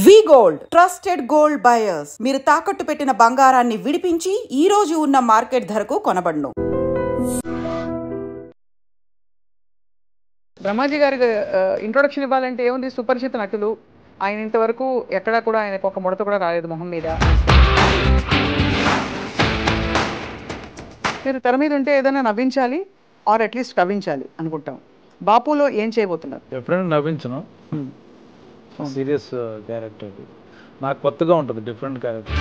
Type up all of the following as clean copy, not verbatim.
వి gold trusted gold buyers మీరు తాకట్టు పెట్టిన బంగారాన్ని విడిపించి ఈ రోజు ఉన్న మార్కెట్ ధరకు కొనబడును. బ్రహ్మాజీ గారికి ఇంట్రొడక్షన్ ఇవ్వాలంటే ఏముంది, సుపరిచిత నటులు. ఆయన ఇంతవరకు ఎక్కడా కూడా ఆయనకు ఒక ముడత కూడా రాలేదు మొహం మీద. మీరు తెర మీద ఉంటే ఏదైనా నవ్వించాలి ఆర్ అట్లీస్ట్ కవ్వించాలి అనుకుంటాం. బాపులో ఏం చేయబోతున్నారు? ఎప్పుడైనా నవ్వించను. సీరియస్ క్యారెక్టర్ నాకు కొత్తగా ఉంటుంది, డిఫరెంట్ క్యారెక్టర్.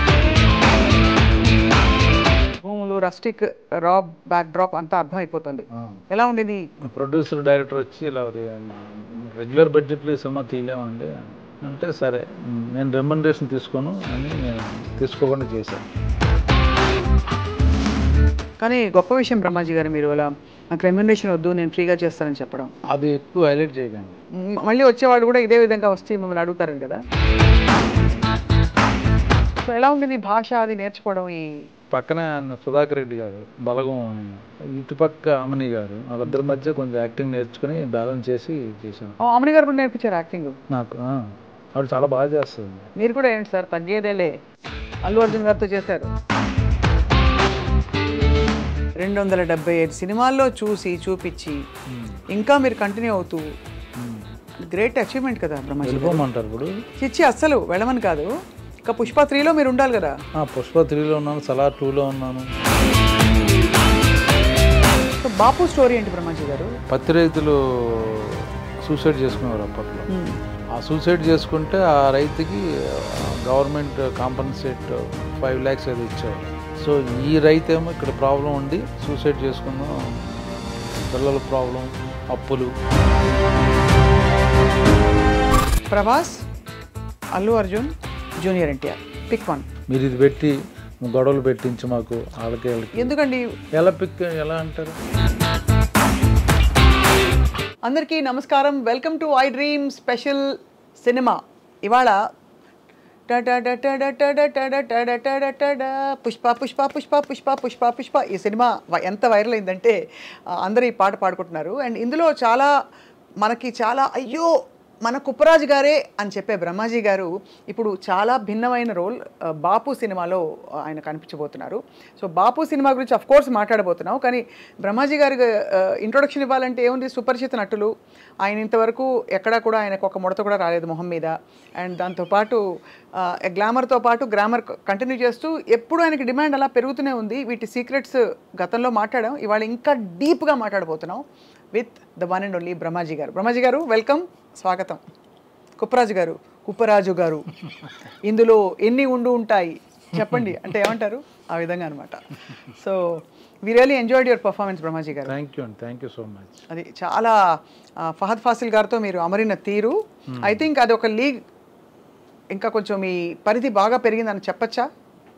భూములు, రస్టిక్, రా బ్యాక్ డ్రాప్ అంతా అర్థం అయిపోతుంది. ఎలా ఉండేది? ప్రొడ్యూసర్ డైరెక్టర్ వచ్చి ఇలా రెగ్యులర్ బడ్జెట్లో ఈ సినిమా తీయలేమండి అంటే, సరే నేను రెమ్యునరేషన్ తీసుకోను అని నేను తీసుకోకుండా చేశాను. కానీ గొప్ప విషయం బ్రహ్మాజీ గారు, మీరు అలా నాకు రెమ్యునరేషన్ వద్దు నేను ఫ్రీగా చేస్తానని చెప్పడం. అది ఎక్కువ హైలైట్ చేయకండి. మళ్ళీ వచ్చేవాళ్ళు కూడా ఇదే విధంగా వస్తే మిమ్మల్ని అడుగుతారు కదా. సో ఎలా ఉండేది భాష అది నేర్చుకోవడం? ఈ పక్కన సుధాకర్ రెడ్డి గారు, బలగం, ఇటుపక్క అమని గారు, వాళ్ళిద్దరి మధ్య కొంచెం యాక్టింగ్ నేర్చుకుని బ్యాలెన్స్ చేసి చేశాను. అమని గారు కూడా నేర్పించారు యాక్టింగ్ నాకు. ఆవిడ చాలా బాగా చేస్తుంది. మీరు కూడా ఏంటి సార్, తగ్గేదేలే అల్లు అర్జున్ గారితో చేశారు. 275 సినిమాల్లో చూసి చూపించి ఇంకా మీరు కంటిన్యూ అవుతూ, గ్రేట్ అచీవ్మెంట్ కదా బ్రహ్మాజీ. వెళ్ళిపోమంటారు ఇప్పుడు? చిచ్చి అస్సలు వెళ్ళమని కాదు, ఇంకా పుష్ప 3లో మీరు ఉండాలి కదా. పుష్ప 3లో ఉన్నాను, సలార్ 2లో ఉన్నాను. సో బాపు స్టోరీ ఏంటి బ్రహ్మాజీ గారు? పత్తి రైతులు సూసైడ్ చేసుకునేవారు అప్పట్లో. ఆ సూసైడ్ చేసుకుంటే ఆ రైతుకి గవర్నమెంట్ కాంపన్సేట్ 5 lakhs ఏదో ఇచ్చేవారు. సో ఈ రైతు ఏమో ఇక్కడ ప్రాబ్లం ఉండి సూసైడ్ చేసుకున్నాం, పిల్లల ప్రాబ్లం, అప్పులు. Prabhas, Allu Arjun, junior NTR, pick one. మీరు ఇది పెట్టి గొడవలు పెట్టించి మాకు వాళ్ళకి ఎందుకండి? ఎలా అంటారు? అందరికీ నమస్కారం, welcome to I dream special cinema. ఇవాళ పుష్ప పుష్ప పుష్ప పుష్ప పుష్ప పుష్ప ఈ సినిమా ఎంత వైరల్ అయిందంటే అందరూ ఈ పాట పాడుకుంటున్నారు. అండ్ ఇందులో చాలా మనకి చాలా అయ్యో మన కుప్పరాజు గారే అని చెప్పే బ్రహ్మాజీ గారు ఇప్పుడు చాలా భిన్నమైన రోల్ బాపు సినిమాలో ఆయన కనిపించబోతున్నారు. సో బాపు సినిమా గురించి అఫ్ కోర్స్ మాట్లాడబోతున్నాం, కానీ బ్రహ్మాజీ గారికి ఇంట్రొడక్షన్ ఇవ్వాలంటే ఏముంది, సుపరిచిత నటులు. ఆయన ఇంతవరకు ఎక్కడా కూడా ఆయనకు ఒక ముడత కూడా రాలేదు మొహం మీద. అండ్ దాంతోపాటు గ్లామర్తో పాటు గ్రామర్ కంటిన్యూ చేస్తూ ఎప్పుడు ఆయనకి డిమాండ్ అలా పెరుగుతూనే ఉంది. వీటి సీక్రెట్స్ గతంలో మాట్లాడాం, ఇవాళ ఇంకా డీప్గా మాట్లాడబోతున్నాం with the one and only Brahmaji గారు. బ్రహ్మాజీ గారు వెల్కమ్, స్వాగతం. కుప్పరాజు గారు ఇందులో ఎన్ని ఉంటాయి చెప్పండి అంటే ఏమంటారు? ఆ విధంగా అనమాట. So we really enjoyed your performance Brahmaji గారు. Thank you so much. అది చాలా ఫహద్ ఫాసిల్ గారితో మీరు అమరిన తీరు, ఐ థింక్ అది ఒక లీగ్ ఇంకా కొంచెం మీ పరిధి బాగా పెరిగిందని చెప్పచ్చా?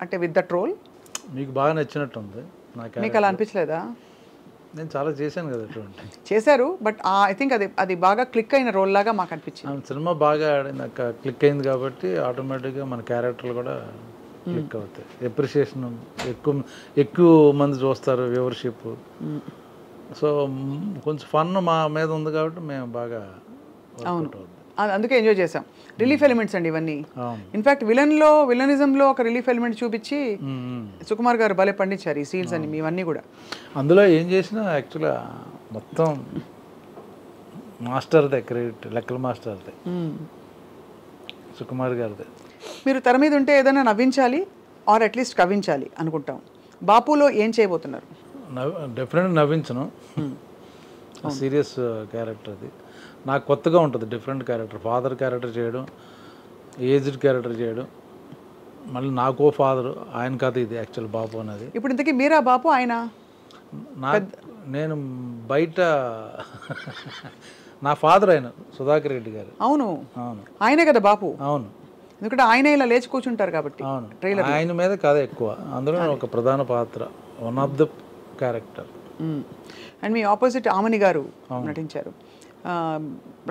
అంటే విత్ దట్ రోల్ మీకు బాగా నచ్చినట్టుంది. మీకు అలా అనిపించలేదా? నేను చాలా చేశాను కదా అటువంటి. చేశారు, బట్ ఐ థింక్ అది బాగా క్లిక్ అయిన రోల్ లాగా మాకు అనిపించింది. సినిమా బాగా నాకు క్లిక్ అయింది కాబట్టి ఆటోమేటిక్గా మన క్యారెక్టర్లు కూడా క్లిక్ అవుతాయి. ఎప్రిషియేషన్ ఎక్కువ మంది చూస్తారు, వ్యూవర్షిప్. సో కొంచెం ఫన్ మా మీద ఉంది కాబట్టి మేము బాగా. అవును, అందుకే ఎంజాయ్ చేసాం. రిలీఫ్ ఎలిమెంట్స్ అండి ఇవన్నీ. ఇన్ఫాక్ట్ విలనిజంలో ఒక రిలీఫ్ ఎలిమెంట్ చూపించి సుకుమార్ గారు భలే పండించారు ఈ సీన్స్ అన్ని మీవన్నీ కూడా. అందులో ఏం చేసినా యాక్చువల్గా మొత్తం మాస్టర్దే క్రెడిట్, లెక్కల మాస్టర్దే, సుకుమార్ గారిదే. మీరు తెర మీద ఉంటే ఏదైనా నవ్వించాలి ఆర్ అట్లీస్ట్ కవ్వించాలి అనుకుంటాం. బాపులో ఏం చేయబోతున్నారు? డెఫినెట్గా నవ్వించను. సీరియస్ క్యారెక్టర్ అది నాకు కొత్తగా ఉంటుంది, డిఫరెంట్ క్యారెక్టర్. ఫాదర్ క్యారెక్టర్ చేయడం, ఏజ్డ్ క్యారెక్టర్ చేయడం, మళ్ళీ నాకో ఫాదరు, ఆయన కథ ఇది యాక్చువల్ బాపు అనేది. ఇప్పుడు ఇంతకీ మీరా బాపు ఆయన? నేను బయట నా ఫాదర్ ఆయన సుధాకర్ రెడ్డి గారు. అవును, ఆయనే కదా బాపు. అవును, ఎందుకంటే ఆయన ఇలా లేచి కూర్చుంటారు కాబట్టి. అవును, ఆయన మీద కథ ఎక్కువ, అందులో ఒక ప్రధాన పాత్ర, one of the character. And మీ ఆపోజిట్ ఆమని గారు నటించారు.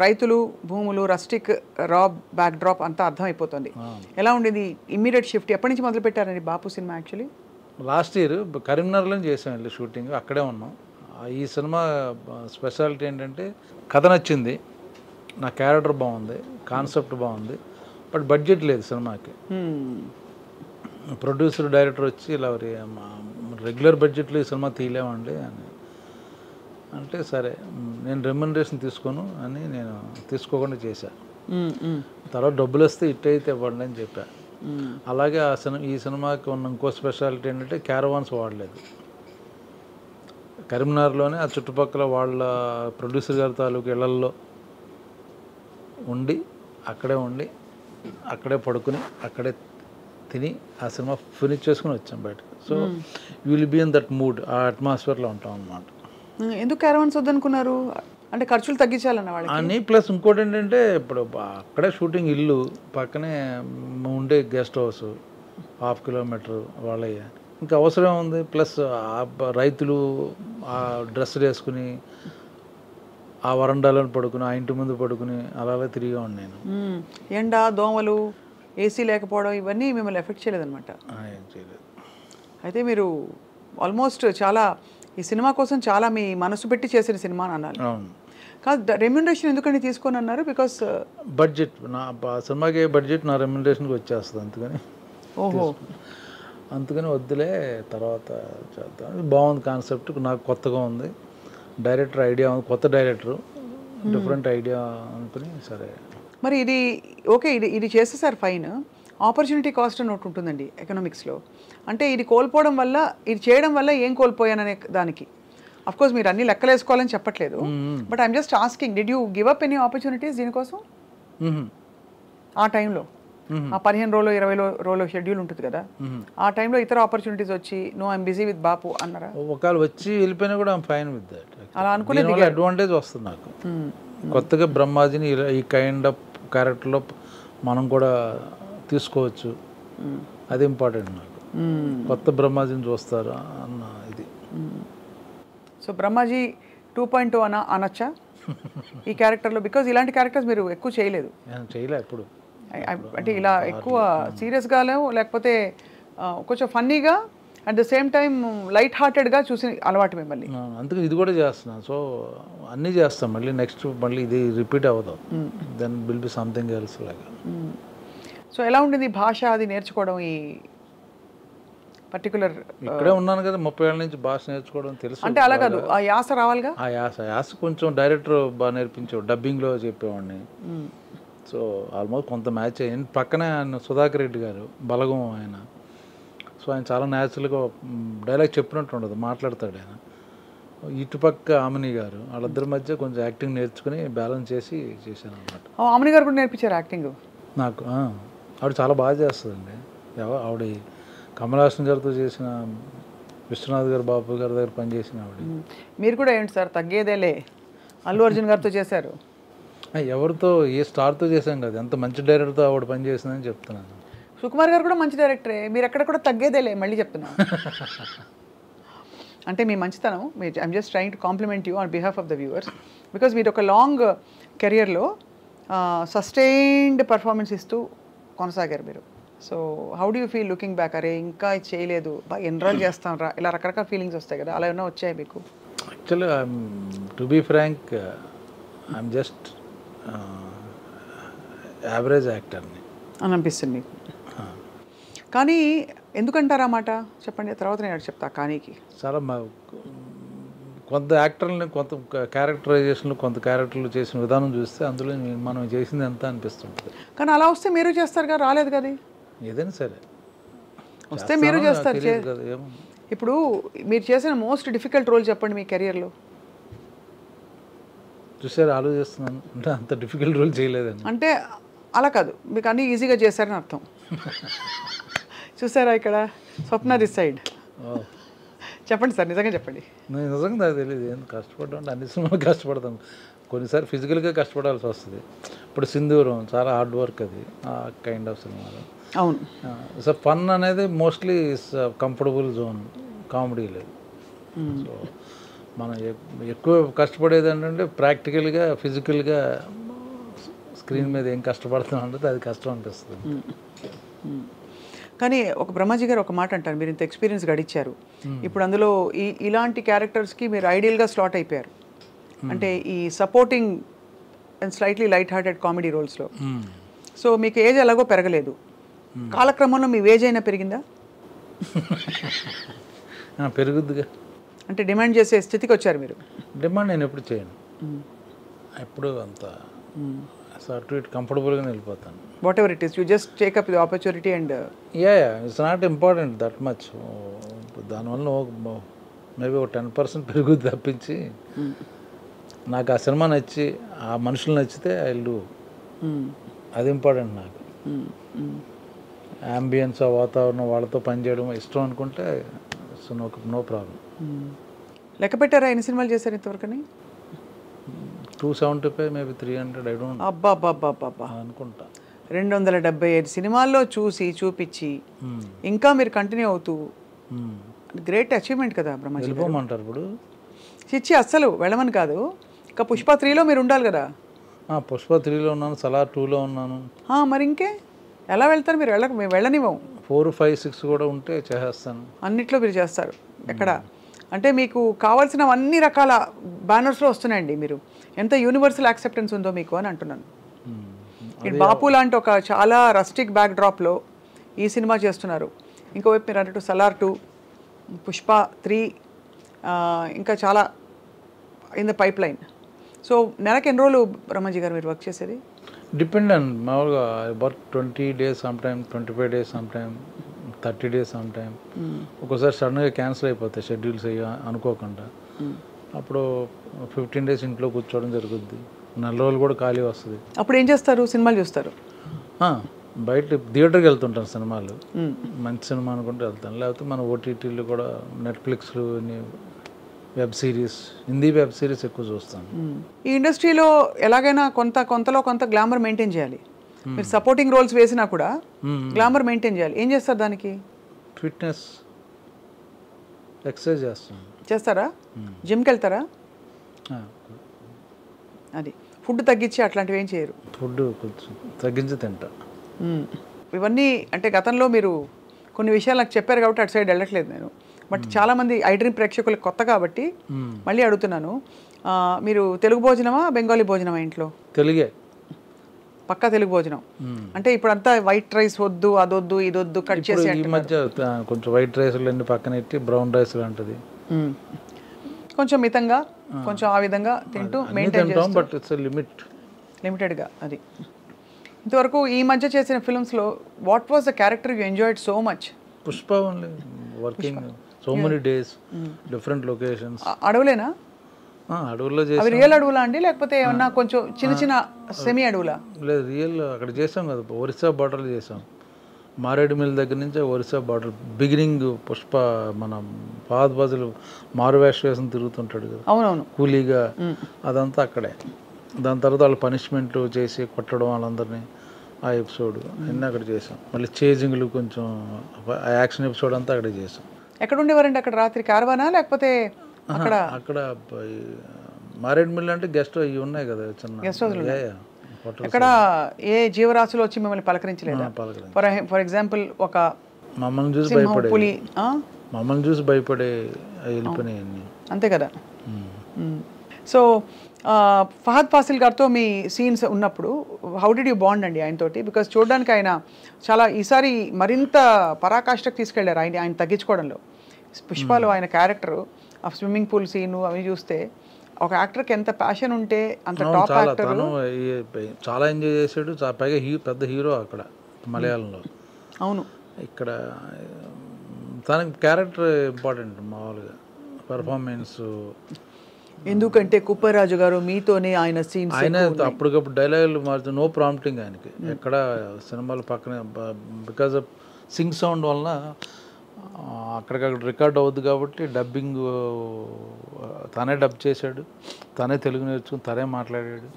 రైతులు, భూములు, రస్టిక్, రా బ్యాక్ డ్రాప్ అంతా అర్థం అయిపోతుంది. ఎలా ఉండేది ఇమ్మీడియట్ షిఫ్ట్? ఎప్పటి నుంచి మొదలు పెట్టారండి బాపు సినిమా? యాక్చువల్లీ లాస్ట్ ఇయర్ కరీంనగర్లో చేసాం, వెళ్ళి షూటింగ్ అక్కడే ఉన్నాం. ఈ సినిమా స్పెషాలిటీ ఏంటంటే కథ నచ్చింది, నా క్యారెక్టర్ బాగుంది, కాన్సెప్ట్ బాగుంది, బట్ బడ్జెట్ లేదు సినిమాకి. ప్రొడ్యూసర్ డైరెక్టర్ వచ్చి ఇలా రెగ్యులర్ బడ్జెట్లో ఈ సినిమా తీయలేమండి అని అంటే, సరే నేను రెమ్యునరేషన్ తీసుకోను అని నేను తీసుకోకుండా చేశాను. తర్వాత డబ్బులు వస్తే హిట్ అయితే ఇవ్వండి అని చెప్పాను. అలాగే ఈ సినిమాకి ఉన్న ఇంకో స్పెషాలిటీ ఏంటంటే క్యారవాన్స్ వాడలేదు. కరీంనగర్లోనే ఆ చుట్టుపక్కల వాళ్ళ ప్రొడ్యూసర్ గారి తాలూకు ఇళ్లల్లో ఉండి అక్కడే పడుకుని అక్కడే తిని ఆ సినిమా ఫినిష్ చేసుకుని వచ్చాం బయటకు. So you will be in that mood, ఆ అట్మాస్ఫియర్లో ఉంటాం అన్నమాట. ఎందుకు క్యారవాన్స్ వద్దనుకున్నారు? అంటే ఖర్చులు తగ్గించాలన్న వాళ్ళకి అని. ప్లస్ ఇంకోటి ఏంటంటే ఇప్పుడు అక్కడే షూటింగ్, ఇల్లు పక్కనే ఉండే గెస్ట్ హౌస్ 1/2 కిలోమీటర్ వాళ్ళయ్య, ఇంకా అవసరం ఉంది. ప్లస్ రైతులు ఆ డ్రెస్ వేసుకుని ఆ వరండాలో పడుకుని ఆ ఇంటి ముందు పడుకుని అలా తిరిగా ఉన్నాను. ఎండ, దోమలు, ఏసీ లేకపోవడం ఇవన్నీ మిమ్మల్ని ఎఫెక్ట్ చేయలేదన్నమాట? ఏం చేయలేదు. అయితే మీరు ఆల్మోస్ట్ చాలా ఈ సినిమా కోసం చాలా మీ మనసు పెట్టి చేసిన సినిమా అని అన్నారు. అవును. కాదు, రెమ్యునరేషన్ ఎందుకని తీసుకొని అన్నారు? బికాస్ బడ్జెట్, నా సినిమాకి బడ్జెట్ నా రెమ్యునరేషన్కి వచ్చేస్తుంది. అందుకని వద్దులే, తర్వాత చేద్దాం. బాగుంది కాన్సెప్ట్, నాకు కొత్తగా ఉంది, డైరెక్టర్ ఐడియా ఉంది, కొత్త డైరెక్టరు, డిఫరెంట్ ఐడియా అనుకుని సరే. మరి ఇది ఓకే, ఇది చేసేసారు ఫైన్. ఆపర్చునిటీ కాస్ట్ అని ఒకటి ఉంటుందండి ఎకనామిక్స్లో. అంటే ఇది కోల్పోవడం వల్ల, ఇది చేయడం వల్ల ఏం కోల్పోయాననే దానికి అఫ్కోర్స్ మీరు అన్ని లెక్కలు వేసుకోవాలని చెప్పట్లేదు, but I'm just asking, did you give up any opportunities దీనికోసం ఆ టైంలో? ఆ 15 రోజులు 20 రోజులు షెడ్యూల్ ఉంటుంది కదా, ఆ టైంలో ఇతర ఆపర్చునిటీస్ వచ్చి నో ఐఎమ్ బిజీ విత్ బాపు అన్నారా? ఒకవేళ వచ్చి వెళ్ళిపోయినా కూడా ఐఎమ్ ఫైన్ విత్ దట్. అలా అనుకునే అడ్వాంటేజ్ వస్తుంది నాకు. కొత్తగా బ్రహ్మాజీని ఈ కైండ్ ఆఫ్ క్యారెక్టర్లో మనం కూడా తీసుకోవచ్చు, అది ఇంపార్టెంట్ నాకు. కొత్త బ్రహ్మాజీని చూస్తారు అన్న ఇది. సో బ్రహ్మాజీ 2.2 అనొచ్చా ఈ క్యారెక్టర్లో? బికాజ్ ఇలాంటి క్యారెక్టర్స్ మీరు ఎక్కువ చేయలేదు. ఎప్పుడు అంటే ఇలా ఎక్కువ సీరియస్గా లేకపోతే కొంచెం ఫన్నీగా at the same time light హార్టెడ్గా చూసి అలవాటు మిమ్మల్ని. అందుకే ఇది కూడా చేస్తున్నాను. సో అన్నీ చేస్తాం, మళ్ళీ నెక్స్ట్ మళ్ళీ ఇది రిపీట్ అవ్వదు, then will be something else లాగా. సో ఎలా ఉండింది భాష అది నేర్చుకోవడం? ఈ పర్టికులర్ ఇక్కడే ఉన్నాను కదా 30 ఏళ్ళ నుంచి, భాష నేర్చుకోవడం తెలుసు. అంటే అలా కాదు, ఆ యాస రావాలిగా. ఆ యాస కొంచెం డైరెక్టర్ బాగా నేర్పించేవాడు, డబ్బింగ్లో చెప్పేవాడిని. సో ఆల్మోస్ట్ కొంత మ్యాచ్ అయ్యింది. పక్కనే ఆయన సుధాకర్ రెడ్డి గారు, బలగం ఆయన. సో ఆయన చాలా న్యాచురల్గా డైలాగ్ చెప్పినట్టు ఉండదు, మాట్లాడతాడు ఆయన. ఇటుపక్క ఆమెని గారు, వాళ్ళిద్దరి మధ్య కొంచెం యాక్టింగ్ నేర్చుకుని బ్యాలెన్స్ చేసి చేశాను అనమాట. ఆమెని గారు కూడా నేర్పించారు యాక్టింగ్ నాకు? ఆవిడ చాలా బాగా చేస్తుందండి. ఆవిడ కమల్ హాసన్ గారితో చేసిన, విశ్వనాథ్ గారు, బాబు గారి దగ్గర పనిచేసిన ఆవిడ. మీరు కూడా ఏంటి సార్ తగ్గేదేలే, అల్లు అర్జున్ గారితో చేశారు. ఎవరితో, ఏ స్టార్తో చేశాం కదా, ఎంత మంచి డైరెక్టర్తో ఆవిడ పనిచేసిందని చెప్తున్నాను. సుకుమార్ గారు కూడా మంచి డైరెక్టరే, మీరు ఎక్కడ కూడా తగ్గేదేలే మళ్ళీ చెప్తున్నాను. అంటే మీ మంచితనం, I'm just trying to complement you on behalf of the viewers, because మీరు ఒక లాంగ్ కెరియర్లో సస్టైన్డ్ పర్ఫార్మెన్స్ ఇస్తూ కొనసాగారు మీరు. So how do you feel looking back? అరే ఇంకా ఇది చేయలేదు, బాగా ఎన్రోల్ చేస్తాం రా, ఇలా రకరకాల ఫీలింగ్స్ వస్తాయి కదా, అలా ఏమైనా వచ్చాయి మీకు? Actually to be frank, I'm just average యాక్టర్ని అని అనిపిస్తుంది మీకు. కానీ ఎందుకంటారా మాట చెప్పండి, తర్వాత నేను చెప్తా. కానీకి చాలా కొంత యాక్టర్లని, కొంత క్యారెక్టరైజేషన్లు, కొంత క్యారెక్టర్లు చేసిన విధానం చూస్తే అందులో మనం చేసింది ఎంత అనిపిస్తుంటుంది. కానీ అలా వస్తే మీరు చేస్తారు కదా, రాలేదు కదా? ఏదైనా సరే వస్తే మీరు చేస్తారు. ఇప్పుడు మీరు చేసిన మోస్ట్ డిఫికల్ట్ రోల్ చెప్పండి మీ కెరియర్లో. చూసారు, ఆలోచిస్తున్నాను. అంటే అంత డిఫికల్ట్ రోల్ చేయలేదండి. అంటే అలా కాదు, మీకు అన్నీ ఈజీగా చేశారని అర్థం. చూసారా ఇక్కడ స్వప్న దిస్ సైడ్. చెప్పండి సార్, నిజంగా చెప్పండి. నేను నిజంగా నాకు తెలియదు, ఏం కష్టపడ్డా అంటే అన్ని సినిమాలు కష్టపడతాను. కొన్నిసార్లు ఫిజికల్గా కష్టపడాల్సి వస్తుంది. ఇప్పుడు సింధూరం చాలా హార్డ్ వర్క్, అది ఆ కైండ్ ఆఫ్ సినిమాలో. అవును. సో ఫన్ అనేది మోస్ట్లీ కంఫర్టబుల్ జోన్, కామెడీ లేదు. సో మనం ఎక్కువ కష్టపడేది ఏంటంటే ప్రాక్టికల్గా, ఫిజికల్గా స్క్రీన్ మీద ఏం కష్టపడుతున్నాం అంటే అది కష్టం అనిపిస్తుంది. కానీ ఒక బ్రహ్మాజీ గారు ఒక మాట అంటారు, మీరు ఇంత ఎక్స్పీరియన్స్ గడిచారు, ఇప్పుడు అందులో ఇలాంటి క్యారెక్టర్స్కి మీరు ఐడియల్గా స్లాట్ అయిపోయారు. అంటే ఈ supporting and slightly light hearted comedy రోల్స్లో. సో మీకు ఏజ్ ఎలాగో పెరగలేదు, కాలక్రమంలో మీ ఏజ్ అయినా పెరిగిందా? పెరుగుద్దిగా. అంటే డిమాండ్ చేసే స్థితికి వచ్చారు మీరు? డిమాండ్ నేను ఎప్పుడు చేయను, ఎప్పుడు అంత అటు ఇటు కంఫర్టబుల్గా వెళ్ళిపోతాను. What ever it is, you just take up the opportunity and it's not important that much. దానివల్ల మేబీ ఒక 10% పెరుగుద్ది తప్పించి, నాకు ఆ సినిమా నచ్చి ఆ మనుషులు నచ్చితే ఐ విల్ డూ, అది ఇంపార్టెంట్ నాకు. అంబియన్స్, ఆ వాతావరణం, వాళ్ళతో పనిచేయడం ఇష్టం అనుకుంటే నో ప్రాబ్లం. లెక్క పెట్టారా ఎన్ని సినిమాలు చేశారు ఇంతవరకని? 275 మేబీ 300, ఐ డోంట్ అబ్బా అనుకుంటా. 275 సినిమాల్లో చూపించి ఇంకా మీరు కంటిన్యూ అవుతూ, గ్రేట్ అచీవ్మెంట్ కదా బ్రహ్మాజీ. వెళ్ళిపోమంటారు ఇప్పుడు? చిచ్చి అస్సలు వెళ్ళమని కాదు, ఇంకా పుష్ప 3లో మీరు ఉండాలి కదా. పుష్ప 3లో ఉన్నాను, సలార్ 2లో ఉన్నాను. మరి ఇంకే ఎలా వెళ్తారు మీరు? మేము వెళ్ళనివ్వం. 4, 5, 6 కూడా ఉంటే చేసేస్తాను. అన్నిట్లో మీరు చేస్తారు. ఎక్కడ అంటే మీకు కావాల్సిన అన్ని రకాల బ్యానర్స్లో వస్తున్నాయండి. మీరు ఎంత యూనివర్సల్ యాక్సెప్టెన్స్ ఉందో మీకు అని అంటున్నాను. ఇటు బాపు లాంటి ఒక చాలా రస్టిక్ బ్యాక్ డ్రాప్లో ఈ సినిమా చేస్తున్నారు, ఇంకోవైపు మీరు అన్నట్టు సలార్ 2, పుష్ప 3, ఇంకా చాలా in the pipe line. So నెలకి ఎన్ని రోజులు బ్రహ్మాజీ గారు మీరు వర్క్ చేసేది? డిపెండ్ అండ్ మామూలుగా work 20 days some time, 25 days some time, 30 days some time. ఒక్కోసారి సడన్గా క్యాన్సిల్ అయిపోతాయి షెడ్యూల్స్ అయ్యి అనుకోకుండా, అప్పుడు 15 days ఇంట్లో కూర్చోవడం జరుగుద్ది. 4 రోజులు కూడా ఖాళీ వస్తుంది. అప్పుడు ఏం చేస్తారు? సినిమాలు చూస్తారు? బయట థియేటర్కి వెళ్తుంటాను, సినిమాలు మంచి సినిమా అనుకుంటే వెళ్తాను, లేకపోతే మన ఓటీటీలు కూడా, నెట్ఫ్లిక్స్లు, web series, Hindi web series ఎక్కువ చూస్తాను. ఈ ఇండస్ట్రీలో ఎలాగైనా కొంతలో కొంత గ్లామర్ మెయింటైన్ చేయాలి. మీరు సపోర్టింగ్ రోల్స్ వేసినా కూడా గ్లామర్ మెయింటైన్ చేయాలి. ఏం చేస్తారు దానికి? ఫిట్నెస్, ఎక్సర్సైజ్ చేస్తారా? జిమ్కి వెళ్తారా? అది ఫుడ్ తగ్గించి అట్లాంటివి ఏం చేయరు? ఫుడ్ కొంచెం తగ్గించి తింటా. ఇవన్నీ అంటే గతంలో మీరు కొన్ని విషయాలు నాకు చెప్పారు కాబట్టి అటు సైడ్ వెళ్ళట్లేదు నేను. బట్ చాలామంది ఐ డ్రీమ్ ప్రేక్షకులకు కొత్త కాబట్టి మళ్ళీ అడుగుతున్నాను, మీరు తెలుగు భోజనమా బెంగాలీ భోజనమా ఇంట్లో? తెలుగే, పక్కా తెలుగు భోజనం. అంటే ఇప్పుడు అంతా వైట్ రైస్ వద్దు, అదొద్దు, ఇదొద్దు, కట్ చేసి. ఈ మధ్య కొంచెం వైట్ రైస్లు అన్ని పక్కన పెట్టి బ్రౌన్ రైస్ లాంటిది కొంచెం మితంగా, కొంచెం ఆ విధంగా తింటూ మెయింటైన్ చేస్తాం. బట్ ఇట్స్ లిమిటెడ్గా. అది ఇంతవరకు ఈ మధ్య చేసిన ఫిల్మ్స్లో what was the character you enjoyed so much? Pushpa only, working so many days, different locations. అడవులేనా? అడవుల్లో అవి చేసాం. రియల్ అడవులా అండి, లేకపోతే ఏమన్నా కొంచెం చిన్న సెమీ అడవులా? లేదు, రియల్ అక్కడ చేసాం కదా, ఒరిస్సా బార్డర్లో చేసాం. మారేడుమిల్ దగ్గర నుంచి ఒరిస్సా బార్డర్ బిగినింగ్. పుష్ప మన పాత బజులు మారువేష వేసం తిరుగుతుంటాడు కదా, అవునవును, కూలీగా, అదంతా అక్కడే. దాని తర్వాత వాళ్ళు పనిష్మెంట్ చేసి కొట్టడం వాళ్ళందరినీ, ఆ ఎపిసోడ్ అన్నీ అక్కడ చేసాం. మళ్ళీ చేజింగ్లు కొంచెం యాక్షన్ ఎపిసోడ్ అంతా అక్కడే చేసాం. ఎక్కడ ఉండేవారండి అక్కడ రాత్రి? కార్వానా లేకపోతే అక్కడ? అక్కడ మారేడుమిల్ అంటే గెస్ట్ అవి ఉన్నాయి కదా, చిన్న గెస్ట్ హౌస్లు. ఎక్కడ ఏ జీవరాశులు వచ్చి మిమ్మల్ని పలకరించలేదా? ఫర్ ఎగ్జాంపుల్ ఒక మమ్మల్ని చూసి భయపడే, మమ్మల్ని చూసి భయపడే వెళ్ళిపోయినాయి అన్నీ, అంతే కదా. సో ఫహద్ ఫాసిల్ గారితో మీ సీన్స్ ఉన్నప్పుడు హౌ డిడ్ యూ బాండ్ అండి ఆయనతోటి? బికాజ్ చూడడానికి ఆయన చాలా ఈసారి మరింత పరాకాష్ఠకు తీసుకెళ్లారు ఆయన తగ్గించుకోవడంలో. పుష్పలో ఆయన క్యారెక్టర్, ఆ స్విమ్మింగ్ పూల్ సీను అవి చూస్తే ఒక యాక్టర్కి ఎంత ప్యాషన్ ఉంటే అంత టాప్ యాక్టర్. చాలా ఎంజాయ్ చేశాడు, పైగా పెద్ద హీరో అక్కడ మలయాళంలో. అవును, ఇక్కడ తనకి క్యారెక్టర్ ఇంపార్టెంట్, మామూలుగా పెర్ఫార్మెన్స్. ఎందుకంటే కుప్పరాజు గారు మీతోనే ఆయన సీన్స్, ఆయన అప్పటికప్పుడు డైలాగులు మార్చు, నో ప్రాంప్టింగ్ ఆయనకి ఎక్కడ సినిమాలు పక్కనే. బికాజ్ ఆఫ్ సింగ్ సౌండ్ వలన అక్కడికక్కడ రికార్డ్ అవుద్ది కాబట్టి డబ్బింగ్ తనే డబ్ చేశాడు, తనే తెలుగు నేర్చుకుని తనే మాట్లాడాడు.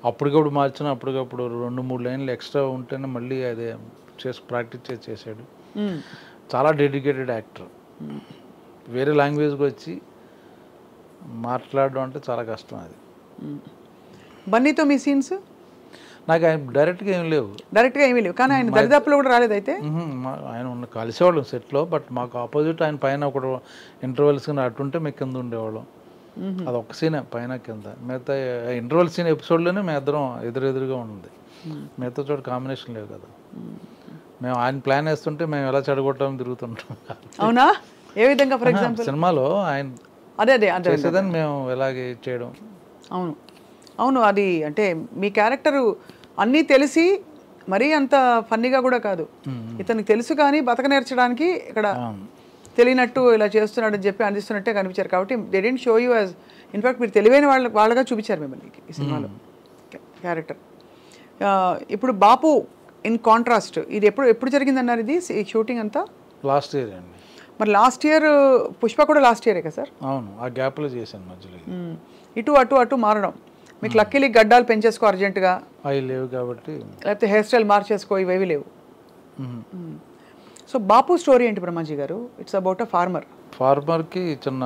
అప్పటికప్పుడు మార్చిన, అప్పటికప్పుడు 2-3 లైన్లు ఎక్స్ట్రా ఉంటేనే మళ్ళీ అదే ప్రాక్టీస్ చేశాడు. చాలా డెడికేటెడ్ యాక్టర్. వేరే లాంగ్వేజ్కి వచ్చి మాట్లాడడం అంటే చాలా కష్టం అది. బన్నీతో మీ సీన్స్? నాకు ఆయన డైరెక్ట్గా ఏం లేవు, కానీ ఆయన దరిదాపులో కూడా రాలేదు. అయితే ఆయన కలిసేవాళ్ళం సెట్లో, బట్ మాకు ఆపోజిట్ ఆయన పైన ఒక ఇంటర్వెల్స్ అటుంటే మేము కింద ఉండేవాళ్ళం. అది ఒక్క సీనే పైన కింద, మిగతా ఇంటర్వెల్ సీన్ ఎపిసోడ్లోనే మేము ఇద్దరం ఎదురుగా ఉంది. మిగతా చోట కాంబినేషన్ లేవు కదా. మేము ఆయన ప్లాన్ వేస్తుంటే మేము ఎలా చెడగొట్టామని తిరుగుతుంటాం. అవునా? ఏ విధంగా? ఫర్ ఎగ్జాంపుల్ సినిమాలో ఆయన అదే అదే అదే చేసేదని మేము ఎలాగే చేయడం. అవును అవును, అది అంటే మీ క్యారెక్టరు అన్నీ తెలిసి మరీ అంత ఫన్నీగా కూడా కాదు, ఇతనికి తెలుసు కానీ బతక నేర్చడానికి ఇక్కడ తెలియనట్టు ఇలా చేస్తున్నాడు అని చెప్పి అందిస్తున్నట్టే కనిపించారు. కాబట్టి didn't show you as, in fact మీరు తెలివైన వాళ్ళగా చూపించారు మిమ్మల్ని ఈ సినిమాలో క్యారెక్టర్. ఇప్పుడు బాపు ఇన్ కాంట్రాస్ట్, ఇది ఎప్పుడు జరిగిందన్నారు ఇది షూటింగ్ అంతా? లాస్ట్ ఇయర్ అండి. మరి లాస్ట్ ఇయర్ పుష్ప కూడా లాస్ట్ ఇయరే కదా సార్? అవును, ఆ గ్యాప్లో చేశాను మధ్యలో. ఇటు అటు అటు మారడం, మీకు లక్కీలీ గడ్డాలు పెంచేసుకో అర్జెంటుగా, అవి లేవు కాబట్టి, లేకపోతే హెయిర్ స్టైల్ మార్చేసుకో, ఇవేవి లేవు. సో బాపు స్టోరీ ఏంటి బ్రహ్మాజీ గారు? ఇట్స్ అబౌట్ అ ఫార్మర్కి చిన్న